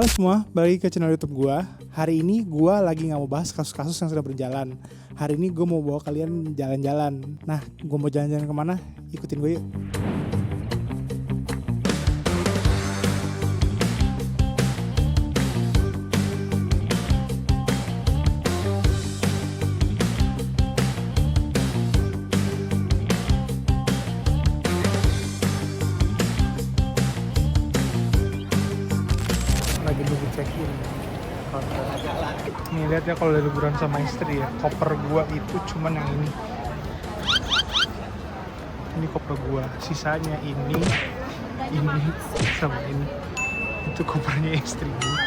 Halo semua, balik ke channel YouTube gua. Hari ini gua lagi nggak mau bahas kasus-kasus yang sudah berjalan. Hari ini gua mau bawa kalian jalan-jalan. Nah, gua mau jalan-jalan kemana? Ikutin gue yuk. Lagi nunggu check-in. Nih lihat ya, kalau udah liburan sama istri ya, koper gua itu cuman yang ini. Ini koper gua, sisanya ini sama ini. Itu kopernya istri gua.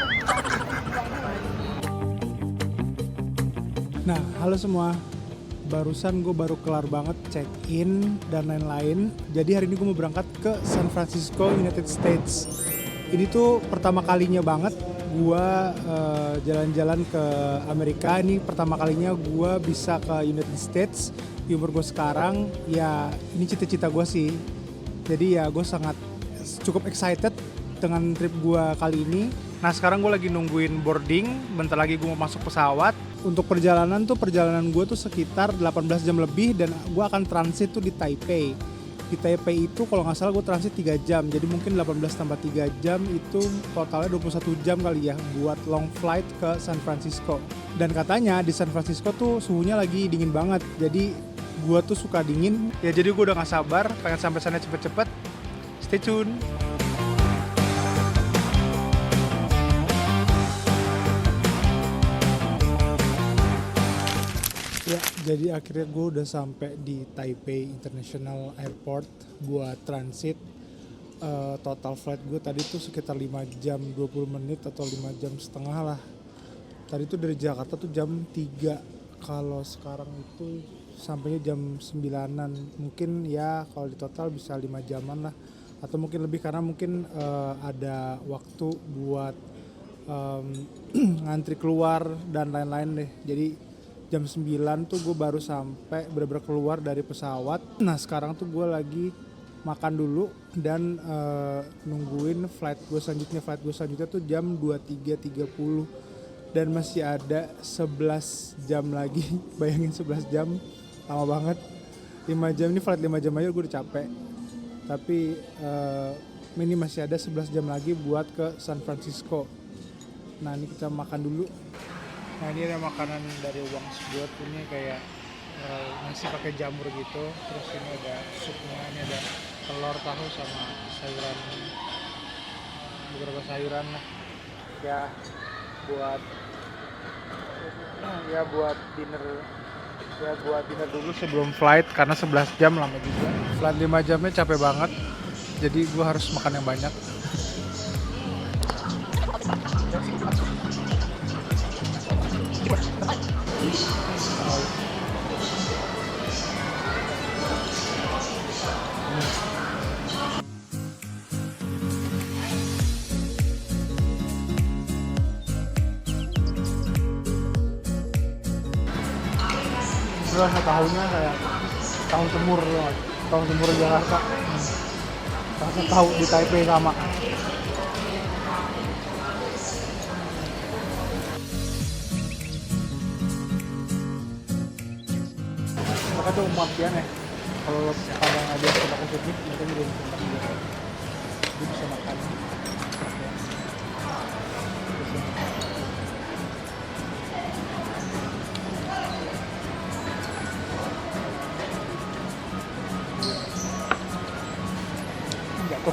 Nah, halo semua. Barusan gue baru kelar banget check-in dan lain-lain. Jadi hari ini gue mau berangkat ke San Francisco, United States. Ini tuh pertama kalinya banget gue jalan-jalan ke Amerika. Ini pertama kalinya gue bisa ke United States di umur gue sekarang. Ya ini cita-cita gue sih. Jadi ya gue sangat cukup excited dengan trip gue kali ini. Nah sekarang gue lagi nungguin boarding. Bentar lagi gue mau masuk pesawat. Untuk perjalanan gue tuh sekitar 18 jam lebih. Dan gue akan transit tuh di Taipei. Di Taipei itu kalau nggak salah gue transit 3 jam, jadi mungkin 18 tambah 3 jam itu totalnya 21 jam kali ya buat long flight ke San Francisco. Dan katanya di San Francisco tuh suhunya lagi dingin banget, jadi gue tuh suka dingin ya, jadi gue udah nggak sabar pengen sampai sana cepet-cepet. Stay tune. Ya, jadi akhirnya gue udah sampai di Taipei International Airport buat transit. Total flight gue tadi tuh sekitar 5 jam 20 menit atau 5 jam setengah lah. Tadi tuh dari Jakarta tuh jam 3. Kalau sekarang itu sampainya jam 9-an. Mungkin ya kalau di total bisa 5 jaman lah. Atau mungkin lebih karena mungkin ada waktu buat ngantri keluar dan lain-lain deh. Jadi jam 9 tuh gue baru sampai bener-bener keluar dari pesawat. Nah sekarang tuh gue lagi makan dulu dan nungguin flight gue selanjutnya. Flight gue selanjutnya tuh jam 23.30 dan masih ada 11 jam lagi. Bayangin 11 jam, lama banget. 5 jam ini flight 5 jam aja gue udah capek. Tapi ini masih ada 11 jam lagi buat ke San Francisco. Nah ini kita makan dulu. Nah ini ada makanan dari Wang's Broth, ini kayak nasi pakai jamur gitu. Terus ini ada supnya, ini ada telur, tahu sama sayuran, beberapa sayuran lah. Ya buat dinner dulu sebelum flight karena 11 jam lama juga. Flight 5 jamnya capek banget. Jadi gue harus makan yang banyak. Rasa tahunya kayak tahu semur loh, tahu semur Jakarta. Rasa tahu di Taipei sama. Mereka tuh umat ya, kalau kadang ada yang suka kesini, mereka juga suka juga. Dia bisa makan. Enggak kok.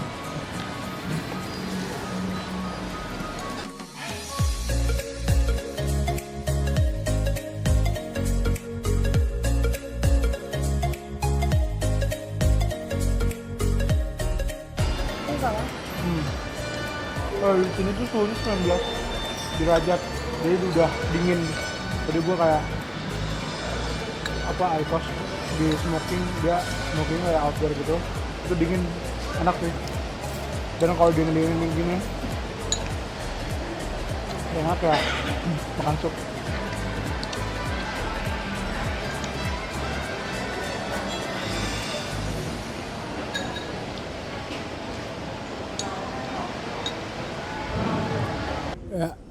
Kalau di sini tuh suhunya 19 derajat, jadi udah dingin. Jadi gua kayak iPos di smoking, dia smoking kayak outdoor gitu, itu dingin, enak sih. Dan kalau dingin gini enak ya makan sup.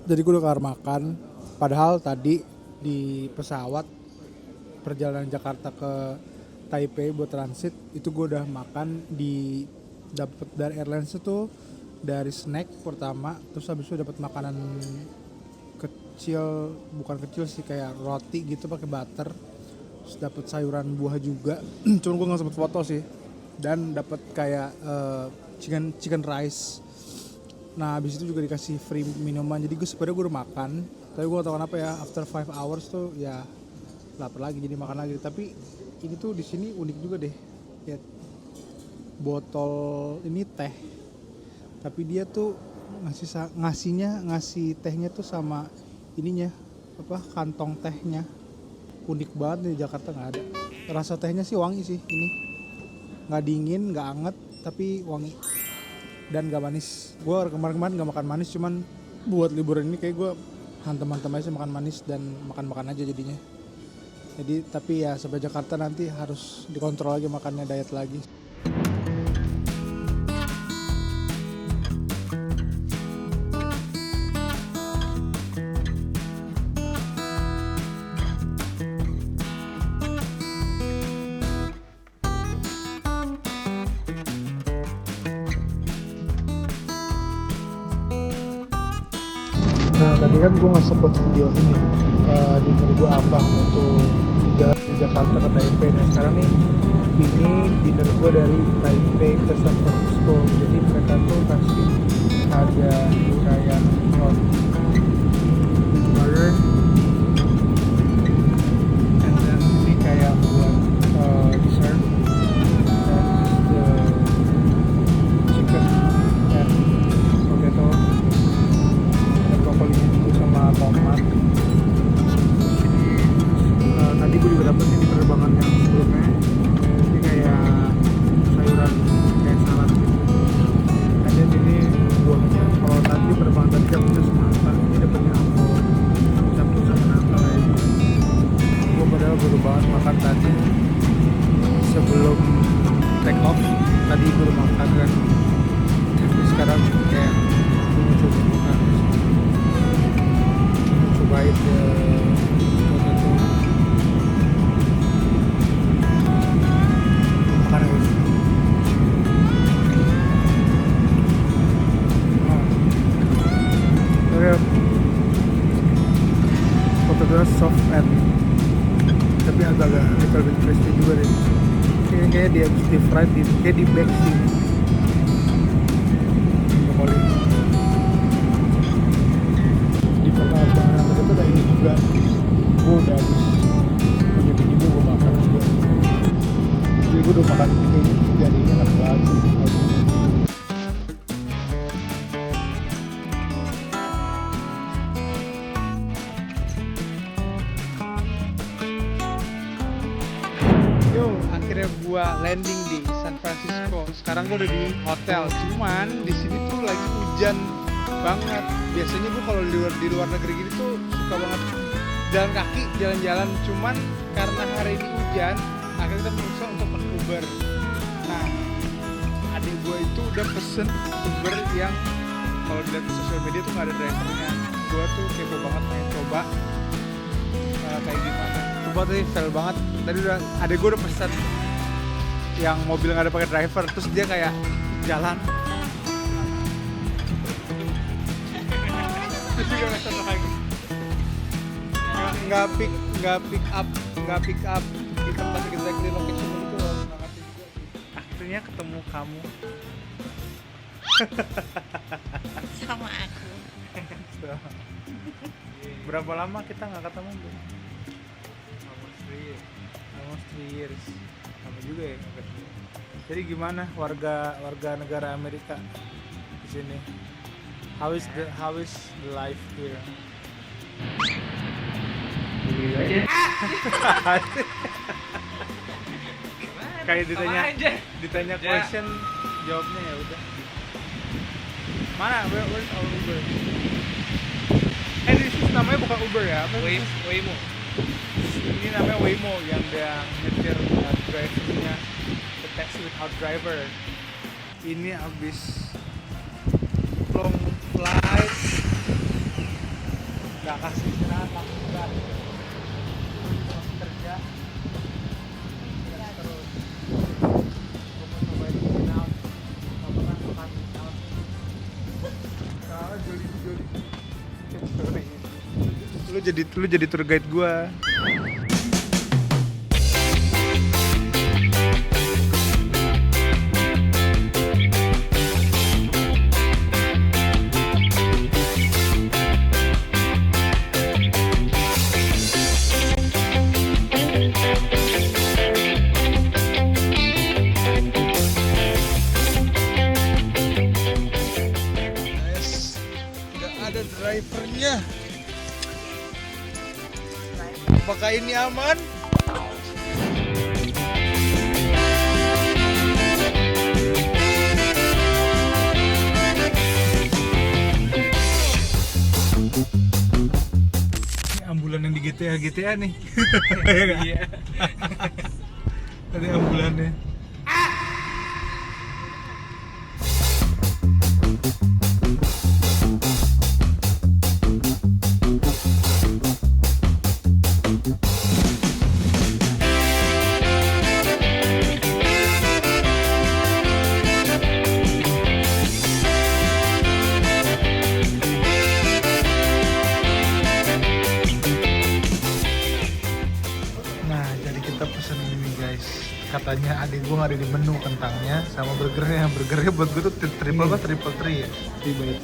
Jadi gue udah kelar makan. Padahal tadi di pesawat perjalanan Jakarta ke Taipei buat transit itu gue udah makan di dapet dari airlines itu dari snack pertama, terus habis itu dapat makanan kecil, bukan kecil sih, kayak roti gitu pakai butter, terus dapat sayuran buah juga. Cuman gue nggak sempet foto sih. Dan dapat kayak chicken rice. Nah habis itu juga dikasih free minuman. Jadi gue sebenarnya gue udah makan, tapi gue gak tau kenapa ya after 5 hours tuh ya lapar lagi jadi makan lagi. Tapi ini tuh di sini unik juga deh. Ya, botol ini teh, tapi dia tuh ngasih tehnya tuh sama ininya apa, kantong tehnya. Unik banget nih, di Jakarta nggak ada. Rasa tehnya sih wangi sih ini, nggak dingin nggak anget tapi wangi dan gak manis. Gue kemarin gak makan manis, cuman buat liburan ini kayak gue hantem-hantem aja makan manis dan makan aja jadinya. Jadi tapi ya sampai Jakarta nanti harus dikontrol lagi makannya, diet lagi. Nah tadi kan gue nggak sempet video ini di gue abang waktu di Jakarta ke Taipei. Nah sekarang nih ini dinner gue dari Taipei ke San Francisco. Jadi mereka tuh kasih ada kayak roti butter, and then ini kayak buat dessert, dan the chicken and potato, brokoli itu sama tomat. Tadi gue juga dapet di penerbangan yang sebelumnya, ini kayak sayuran kayak salad gitu. Dan ini buahnya, kalau tadi penerbangan tadi dapetnya semangka, ini dapetnya apel campur sama nangka kayak gitu. Gue padahal baru banget makan tadi sebelum take off. Tadi gue udah makan kan, tapi sekarang kayak gue mau coba makan. Cobain potato. Makan guys. Potatonya soft and tapi agak-agak little bit crispy juga deh. Kayaknya dia habis di fried, kayak di bake sih. Brokoli. Di penerbangan itu ada ini juga. Gue udah habis punya bini gue makan juga. Jadi gue udah makan ini kayaknya jadinya enak banget sih. Yo, akhirnya gua landing di San Francisco. Sekarang gua udah di hotel. Cuman di sini tuh lagi hujan banget. Biasanya gua kalau di luar negeri gini tuh suka banget jalan kaki, jalan-jalan. Cuman karena hari ini hujan, akhirnya kita memutuskan untuk pakai Uber. Nah, adik gua itu udah pesen Uber yang kalau dilihat di sosial media tuh nggak ada drivernya. Gua tuh kepo banget pengen coba kayak gimana. Coba tadi fail banget. Tadi udah adek gue udah pesen yang mobil nggak ada pakai driver, terus dia kayak jalan. Terus juga nggak satu lagi. Nggak pick up di tempat exactly location itu loh. Akhirnya ketemu kamu. Sama aku. Berapa lama kita nggak ketemu tuh? Almost 3 years. Sama juga ya nggak ketemu. Jadi gimana warga negara Amerika di sini? How is the life here? Kayak ditanya question, jawabnya ya udah. Mana? Where's our Uber? This is namanya bukan Uber ya? Apa Waymo. Ini namanya Waymo yang nyetir drivernya, the taxi without driver. Ini abis long flight Gak kasih istirahat langsung kan. Terus kerja. Terus. Gue mau cobain in out. Gak pernah makan in out. Joli. Lu jadi tour guide gua. Ada drivernya. Apakah ini aman? Ini ambulan yang di GTA nih. Iya. Ada ambulannya. Nah, jadi kita pesen ini guys. Katanya adik gue nggak ada di menu kentangnya sama burgernya. Burgernya buat gue tuh triple apa? Triple three ya? 3 by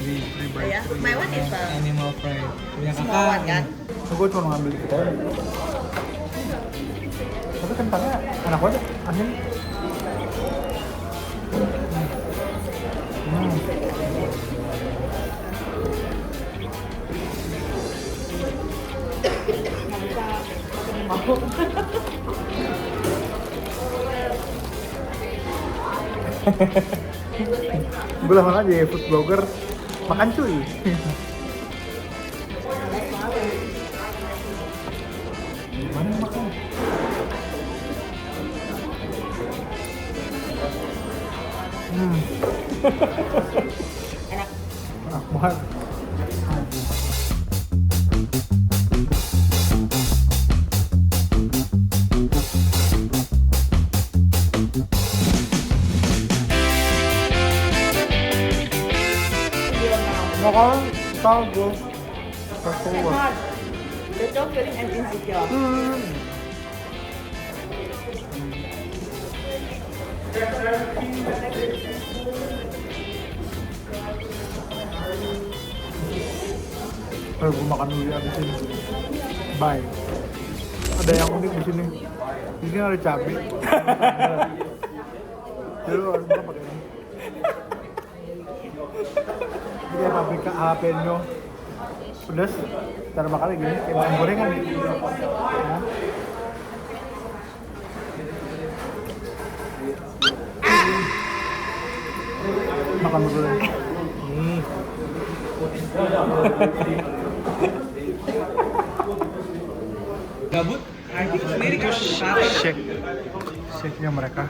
3. Ya, my one is Animal fry punya small one kan? Gue cuma ngambil kita. Tapi kentangnya enak banget, asin. Gue lama aja ya food blogger makan cuy. Mana yang makan? Enak. Enak banget. Makan tahu Not. The dog feeling and insecure. Gue makan dulu ya abis ini. Bye. Ada yang unik di sini. Di sini ada cabai. Jadi lu harus makan pakai ini. Ini kayak paprika jalapeno. Pedas. Cara makannya gini, kayak makan gorengan nih. Ya. Makan dulu. gabut sendiri kan Shake-nya mereka.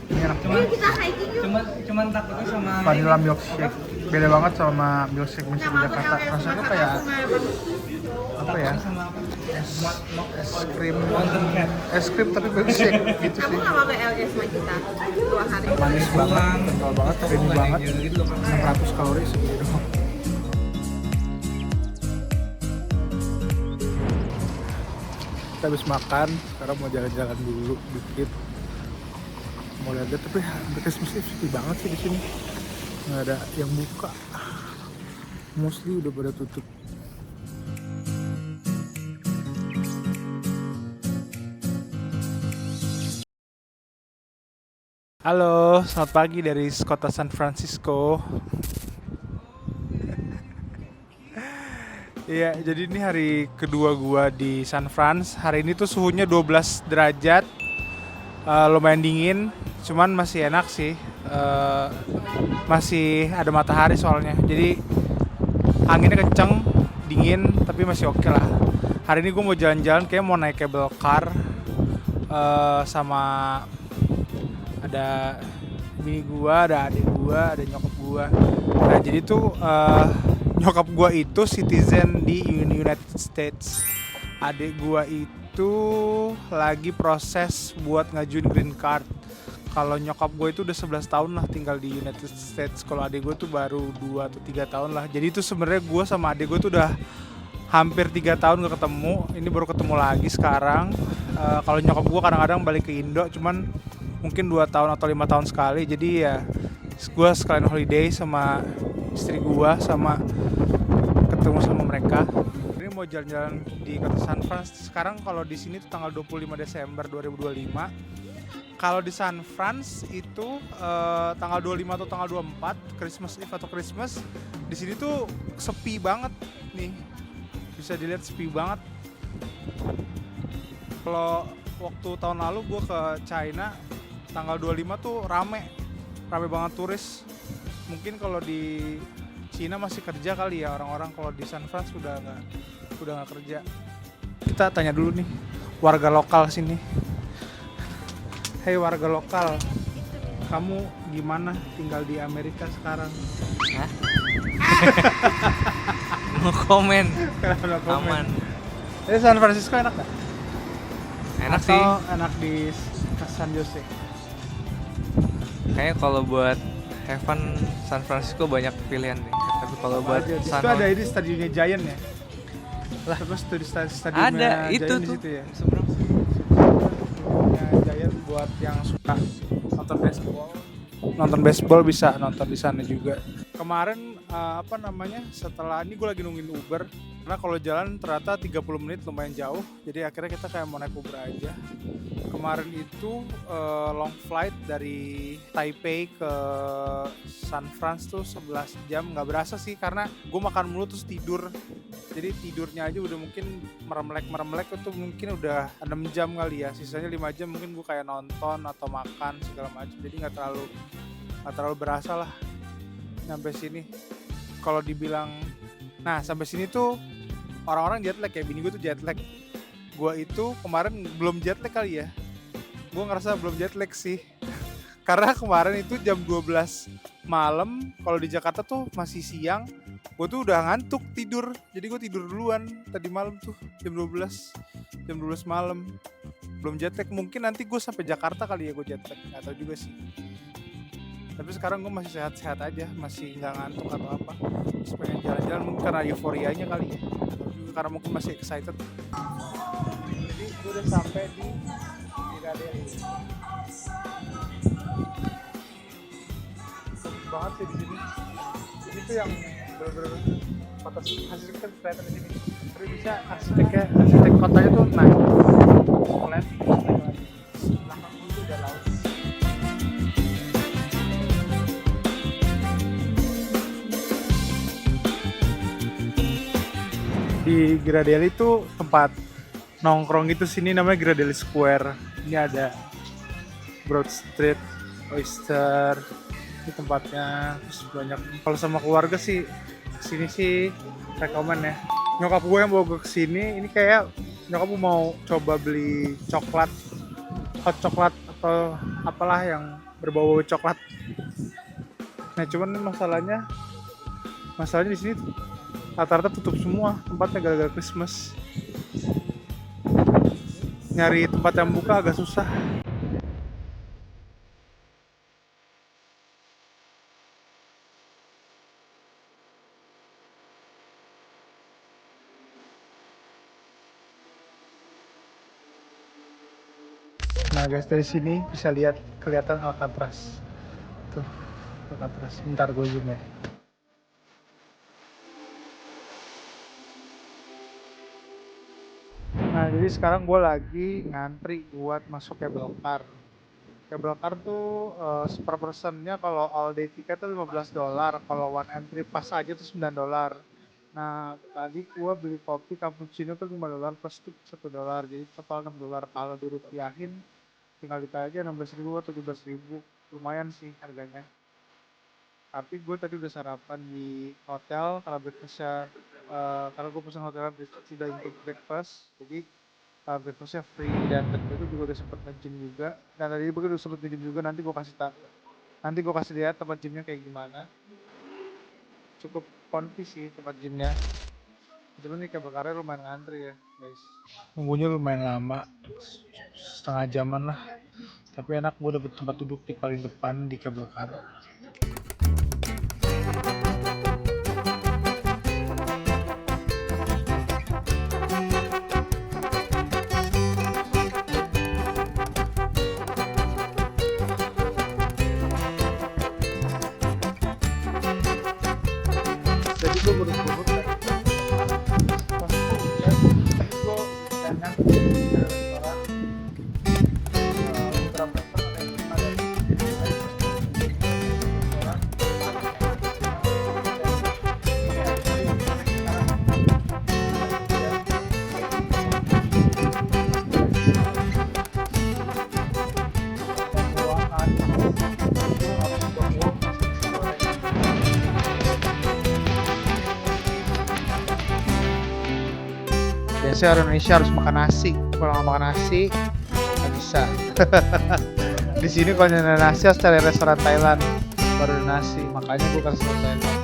Ini enak cuman banget. Kita hiking yuk. cuman takutnya sama Vanilla milkshake. Beda banget sama milkshake di Jakarta. Rasanya kayak apa ya? sama apa Es krim. Mountain cat Es krim tapi milkshake gitu Kamu sih. nggak mau ke LG sama kita 2 hari? Manis banget, kental banget, creamy banget. gitu loh 600 kalori segini doang. Kita habis makan, sekarang mau jalan-jalan dulu dikit. Mau lihat tapi Christmas Eve sepi banget sih di sini. Nggak ada yang buka. Mostly udah pada tutup. Halo, selamat pagi dari kota San Francisco. Iya, jadi ini hari kedua gua di San Fran. Hari ini tuh suhunya 12 derajat, lumayan dingin, cuman masih enak sih. Masih ada matahari soalnya, jadi anginnya kenceng, dingin, tapi masih oke lah. Hari ini gue mau jalan-jalan, kayak mau naik cable car sama ada bini gua, ada adik gua, ada nyokap gua. Nah jadi tuh Nyokap gue itu citizen di United States. Adik gue itu lagi proses buat ngajuin green card. Kalau nyokap gue itu udah 11 tahun lah tinggal di United States. Kalau adik gue tuh baru 2 atau 3 tahun lah. Jadi itu sebenarnya gue sama adik gue tuh udah hampir 3 tahun gak ketemu. Ini baru ketemu lagi sekarang. Kalau nyokap gue kadang-kadang balik ke Indo, cuman mungkin 2 tahun atau 5 tahun sekali. Jadi ya gue sekalian holiday sama istri gue, sama ketemu sama mereka. Ini mau jalan-jalan di kota San Fran. Sekarang kalau di sini tuh tanggal 25 Desember 2025. Kalau di San Fran itu tanggal 25 atau tanggal 24, Christmas Eve atau Christmas, di sini tuh sepi banget nih. Bisa dilihat sepi banget. Kalau waktu tahun lalu gue ke China, tanggal 25 tuh rame banget turis. Mungkin kalau di Cina masih kerja kali ya orang-orang, kalau di San Fran udah nggak kerja. Kita tanya dulu nih warga lokal sini. Hei warga lokal, kamu gimana tinggal di Amerika sekarang? Hah? No komen. Kenapa no comment? Aman. Jadi San Francisco enak gak? Enak Atau sih. enak di San Jose? Kayaknya kalau buat have fun San Francisco banyak pilihan nih. Tapi kalau buat Di San situ ada ini stadionnya Giant ya? Lah, terus tuh di stadionnya ada itu Giant di tuh. situ ya? Seberang. Giant buat yang suka nonton baseball bisa nonton di sana juga. Kemarin setelah ini gue lagi nungguin Uber karena kalau jalan ternyata 30 menit lumayan jauh, jadi akhirnya kita kayak mau naik Uber aja. Kemarin itu long flight dari Taipei ke San Fran tuh 11 jam, nggak berasa sih karena gue makan mulu terus tidur. Jadi tidurnya aja udah mungkin meremlek itu mungkin udah 6 jam kali ya, sisanya 5 jam mungkin gue kayak nonton atau makan segala macam, jadi nggak terlalu berasa lah sampai sini. Kalau dibilang, nah sampai sini tuh orang-orang jet lag ya, bini gue tuh jet lag. Gue itu kemarin belum jet lag kali ya, gue ngerasa belum jet lag sih karena kemarin itu jam 12 malam, kalau di Jakarta tuh masih siang. Gue tuh udah ngantuk tidur, jadi gue tidur duluan tadi malam tuh jam 12 malam. Belum jet lag, mungkin nanti gue sampai Jakarta kali ya gue jet lag, nggak tahu juga sih. Tapi sekarang gue masih sehat-sehat aja, masih nggak ngantuk atau apa. Terus pengen jalan-jalan mungkin karena euforianya kali ya, atau juga karena mungkin masih excited. Jadi gue udah sampai di Philadelphia. Bagus banget sih di sini. Ini tuh yang bener-bener batas hasil kita kelihatan di sini. Tapi bisa arsitek kotanya tuh naik flat, belakang itu udah laut. Di Ghirardelli itu tempat nongkrong itu, sini namanya Ghirardelli Square. Ini ada Broad Street, Oyster, ini tempatnya. Terus banyak, kalau sama keluarga sih kesini sih rekomen ya. Nyokap gue yang bawa gue kesini, ini kayak nyokap gue mau coba beli coklat, hot coklat atau apalah yang berbau coklat. Nah cuman masalahnya di sini rata-rata tutup semua tempatnya gara-gara Christmas. Nyari tempat yang buka agak susah. Nah guys, dari sini bisa kelihatan Alcatraz. Tuh, Alcatraz. Bentar gue zoom ya. Nah, jadi sekarang gue lagi ngantri buat masuk cable car. Cable car tuh per personnya kalau all day tiket tuh $15, kalau one entry pass aja tuh $9. Nah, tadi gue beli kopi cappuccino tuh $5 plus tuh $1, jadi total $6. Kalau dirupiahin tinggal ditanya aja 16.000 atau 17.000, lumayan sih harganya. Tapi gue tadi udah sarapan di hotel karena breakfastnya, karena gue pesan hotelnya sudah include breakfast, jadi breakfastnya free. Dan tadi gue juga udah sempet nge-gym juga, dan tadi gue udah sempet nge-gym juga. Nanti gue kasih lihat tempat gymnya kayak gimana. Cukup Ponti sih tempat gymnya. Cuman nih kabel karet lumayan ngantri ya guys. Nunggunya lumayan lama, setengah jaman lah. Tapi enak, gue dapet tempat duduk di paling depan di kabel karet. Jadi gue buru-buru kan. Pas hujan, tadi gue dandan di restoran. Beberapa restoran ada yang ada di restoran. Biasanya orang Indonesia harus makan nasi. Kalau nggak makan nasi, nggak bisa. Di sini kalau nyari nasi harus cari restoran Thailand. Baru ada nasi, makanya gue kasih restoran Thailand.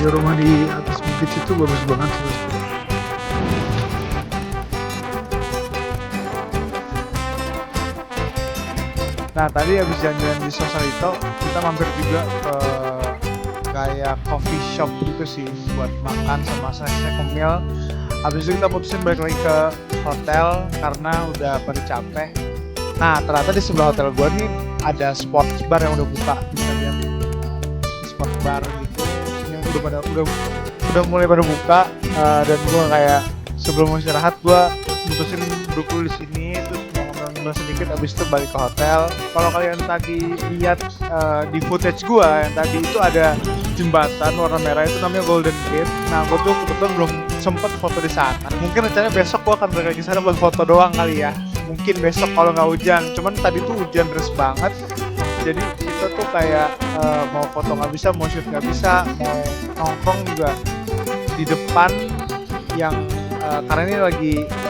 Kalau rumah di atas bukit situ bagus banget sih. Nah tadi habis jalan-jalan di Sausalito, kita mampir juga ke kayak coffee shop gitu sih buat makan sama snack-snack. Habis itu kita putusin balik lagi ke hotel karena udah pada capek. Nah ternyata di sebelah hotel gua nih ada sports bar yang udah buka, bisa lihat sports bar gitu. Udah mulai pada buka, dan gue kayak sebelum mau istirahat gue mutusin duduk dulu di sini terus mau ngobrol sedikit, abis itu balik ke hotel. Kalau kalian tadi lihat di footage gue yang tadi itu ada jembatan warna merah itu namanya Golden Gate. Nah gue tuh kebetulan belum sempet foto di sana. Mungkin rencananya besok gue akan balik ke sana buat foto doang kali ya. Mungkin besok kalau nggak hujan. Cuman tadi tuh hujan deras banget. Jadi kita tuh kayak mau foto nggak bisa, mau shoot nggak bisa, mau nongkrong juga di depan yang karena ini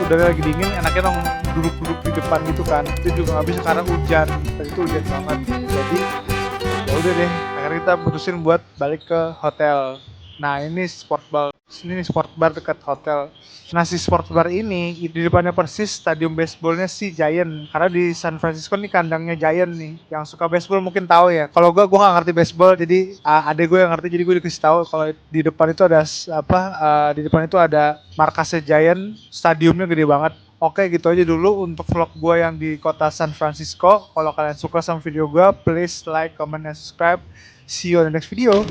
udah lagi dingin, enaknya duduk-duduk di depan gitu kan. Itu juga nggak bisa karena hujan, tadi itu hujan banget. Jadi ya udah deh, akhirnya kita putusin buat balik ke hotel. Nah ini sport bar dekat hotel. Nah si sport bar ini di depannya persis stadium baseballnya si Giant. Karena di San Francisco nih kandangnya Giant nih. Yang suka baseball mungkin tahu ya. Kalau gue nggak ngerti baseball, jadi adek gue yang ngerti, jadi gue dikasih tahu kalau di depan itu ada di depan itu ada markasnya Giant. Stadiumnya gede banget. Oke gitu aja dulu untuk vlog gue yang di kota San Francisco. Kalau kalian suka sama video gue, please like, comment, dan subscribe. See you on the next video.